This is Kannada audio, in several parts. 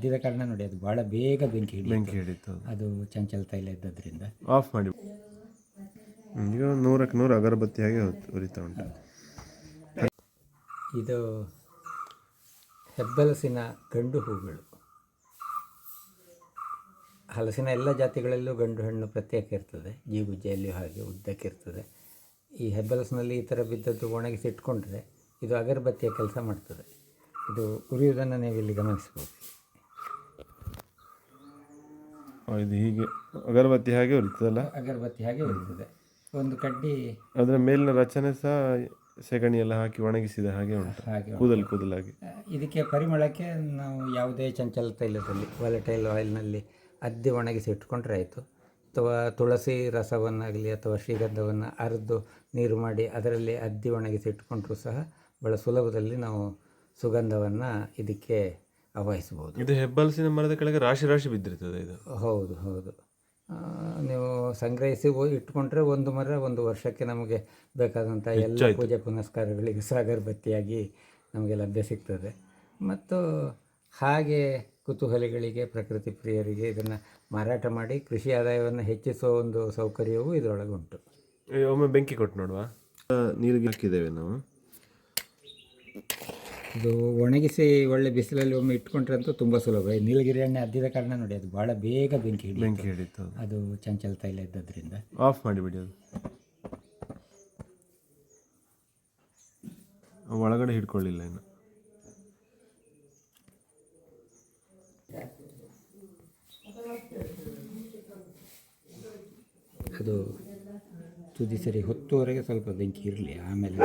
ಅದ್ದಿದ ಕಾರಣ ನೋಡಿ ಅದು ಭಾಳ ಬೇಗ ಬೆಂಕಿ ಹಿಡಿತು. ಅದು ಚಂಚಲ ತೈಲ ಇದ್ದದ್ರಿಂದ. ಆಫ್ ಮಾಡಿ. ಈಗ 100ಕ್ಕೆ 100 ಅಗರಬತ್ತಿಯಾಗಿ ಉರಿತಾ ಉಂಟು. ಇದು ಹೆಬ್ಬಲಸಿನ ಗಂಡು ಹೂಗಳು. ಹಲಸಿನ ಎಲ್ಲ ಜಾತಿಗಳಲ್ಲೂ ಗಂಡು ಹಣ್ಣು ಪ್ರತ್ಯೇಕ ಇರ್ತದೆ, ಜೀಗುಜ್ಜೆಯಲ್ಲಿಯೂ ಹಾಗೆ ಉದ್ದಕ್ಕಿರ್ತದೆ. ಈ ಹೆಬ್ಬಲಸಿನಲ್ಲಿ ಈ ಥರ ಬಿದ್ದದ್ದು ಒಣಗಿಸಿ ಇಟ್ಕೊಂಡ್ರೆ ಇದು ಅಗರಬತ್ತಿಯ ಕೆಲಸ ಮಾಡ್ತದೆ. ಇದು ಉರಿಯುವುದನ್ನು ನೀವು ಇಲ್ಲಿ ಗಮನಿಸ್ಬೋದು. ಇದು ಹೀಗೆ ಅಗರಬತ್ತಿ ಹಾಗೆ ಉರಿತದಲ್ಲ? ಅಗರಬತ್ತಿ ಹಾಗೆ ಉರಿತದೆ. ಒಂದು ಕಡ್ಡಿ ಅದರ ಮೇಲಿನ ರಚನೆ ಸಹ ಸೆಗಣಿ ಎಲ್ಲ ಹಾಕಿ ಒಣಗಿಸಿದ ಹಾಗೆ ಉಂಟು, ಹಾಗೆ ಕೂದಲಾಗಿ. ಇದಕ್ಕೆ ಪರಿಮಳಕ್ಕೆ ನಾವು ಯಾವುದೇ ಚಂಚಲ ತೈಲದಲ್ಲಿ, ವಾಲಟೈಲ್ ಆಯಿಲ್ನಲ್ಲಿ ಅದ್ದಿ ಒಣಗಿಸಿ ಇಟ್ಕೊಂಡ್ರೆ ಆಯಿತು. ಅಥವಾ ತುಳಸಿ ರಸವನ್ನಾಗಲಿ ಅಥವಾ ಶ್ರೀಗಂಧವನ್ನು ಅರೆದು ನೀರು ಮಾಡಿ ಅದರಲ್ಲಿ ಅದ್ದಿ ಒಣಗಿಸಿ ಇಟ್ಕೊಂಡ್ರೂ ಸಹ ಭಾಳ ಸುಲಭದಲ್ಲಿ ನಾವು ಸುಗಂಧವನ್ನು ಇದಕ್ಕೆ ಆವಾಹಿಸ್ಬೋದು. ಇದು ಹೆಬ್ಬಲಸಿನ ಮರದ ಕೆಳಗೆ ರಾಶಿ ರಾಶಿ ಬಿದ್ದಿರ್ತದೆ ಇದು. ಹೌದು ಹೌದು. ನೀವು ಸಂಗ್ರಹಿಸಿ ಇಟ್ಕೊಂಡ್ರೆ ಒಂದು ಮರ ಒಂದು ವರ್ಷಕ್ಕೆ ನಮಗೆ ಬೇಕಾದಂಥ ಎಲ್ಲ ಪೂಜೆ ಪುನಸ್ಕಾರಗಳಿಗೆ ಸಹ ಅಗರಬತ್ತಿಯಾಗಿ ನಮಗೆ ಲಭ್ಯ ಸಿಗ್ತದೆ. ಮತ್ತು ಹಾಗೆ ಕುತೂಹಲಿಗಳಿಗೆ, ಪ್ರಕೃತಿ ಪ್ರಿಯರಿಗೆ ಇದನ್ನು ಮಾರಾಟ ಮಾಡಿ ಕೃಷಿ ಆದಾಯವನ್ನು ಹೆಚ್ಚಿಸುವ ಒಂದು ಸೌಕರ್ಯವೂ ಇದರೊಳಗೆ ಉಂಟು. ಒಮ್ಮೆ ಬೆಂಕಿ ಕೊಟ್ಟು ನೋಡುವ. ನೀರಿಗೆ ಹಾಕಿದ್ದೇವೆ ನಾವು. ಇದು ಒಣಗಿಸಿ ಒಳ್ಳೆ ಬಿಸಿಲಲ್ಲಿ ಒಮ್ಮೆ ಇಟ್ಕೊಂಡ್ರೆ ಅಂತೂ ತುಂಬ ಸುಲಭ. ನೀಲಗಿರಿ ಎಣ್ಣೆ ಅದ್ದಿದ ಕಾರಣ ನೋಡಿ ಅದು ಭಾಳ ಬೇಗ ಬೆಂಕಿ ಹಿಡಿತು. ಅದು ಚಂಚಲ ತೈಲ ಇದ್ದದ್ರಿಂದ. ಆಫ್ ಮಾಡಿಬಿಡಿ. ಅದು ಒಳಗಡೆ ಹಿಡ್ಕೊಳ್ಳಿಲ್ಲ ಇನ್ನು. ಅದು ತುದಿ ಸರಿ ಹೊತ್ತುವರೆಗೆ ಸ್ವಲ್ಪ ಬೆಂಕಿ ಇರಲಿ, ಆಮೇಲೆ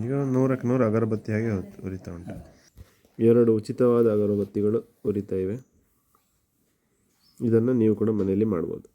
ಈಗ 100ಕ್ಕೆ 100 ಅಗರಬತ್ತಿಯಾಗಿ ಉರಿತಾ ಉಂಟು. 2 ಉಚಿತವಾದ ಅಗರಬತ್ತಿಗಳು ಉರಿತಾ ಇವೆ. ಇದನ್ನು ನೀವು ಕೂಡ ಮನೆಯಲ್ಲಿ ಮಾಡ್ಬೋದು.